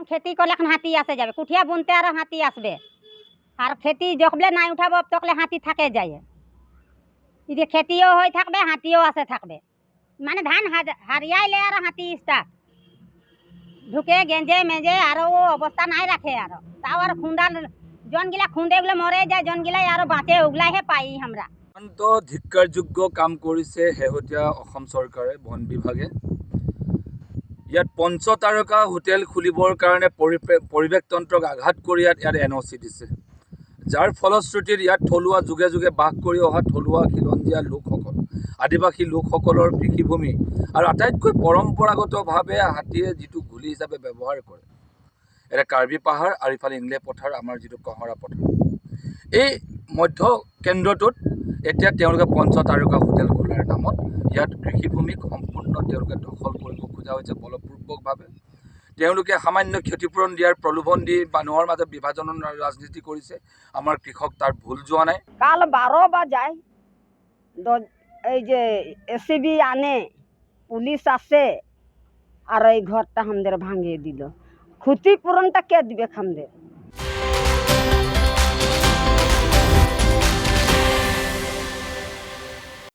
खेती करले हाथी आसे जाबे कुठिया बुनते और हाथी आसबे और खेती जखबले ना उठाब तकले हाथी থাকে যায় इदे खेतियो होय থাকবে हाथियो आसे থাকবে माने धान हारियाइले और हाथी स्टार्ट ঢুকে গেঞ্জে মেজে আর ও অবস্থা নাই রাখে আর তাও আর খুন্দা জন গিলা খুন্দে গুলো মরে যায় জন গিলা আর বাঁচে ওগুলাহে পাই আমরা অত্যন্ত ধিক্কাৰযোগ্য কাম কৰিছে শেহতীয়া অসম চৰকাৰে বন বিভাগে ইয়াত পঞ্চতাৰকা হোটেল খুলিবৰ কাৰণে পৰিৱেশ তন্ত্ৰক আঘাত কৰি ইয়াত NOC দিছে যাৰ ফলশ্ৰুতিত ইয়াত থলুৱা যুগে যুগে বাস কৰি অহা থলুৱা খিলঞ্জীয়া লোকসকল আদিবাসী লোকসকলৰ কৃষিভূমি আৰু আটাইতকৈ পৰম্পৰাগতভাৱে হাতীয়ে যিটো গুলি হিচাপে ব্যৱহাৰ কৰে এটা কাৰ্বি পাহাৰ আৰু ইফালে ইংলে পথাৰ আমাৰ যিটো কহৰা পথাৰ এই মধ্য কেন্দ্ৰটোত এতিয়া তেওঁলোকে পঞ্চতাৰকা হোটেল খোলাৰ নামত ইয়াত কৃষিভূমিক সম্পূৰ্ণ তেওঁলোকে দখল কৰিব খোজা হৈছে বলপূৰ্বকভাৱে তেওঁলোকে সামান্য ক্ষতিপূৰণ দিয়াৰ প্ৰলোভন দি মানুহৰ মাজত বিভাজনৰ ৰাজনীতি কৰিছে আমাৰ কৃষক তাৰ ভুল যোৱা নাই কাল 12 বাজায় এই যে এসিবি আনে পুলিশ আসে আর এই ঘরটা আমাদের ভাঙিয়ে দিল ক্ষতিপূরণটা কে দিবে আমাদের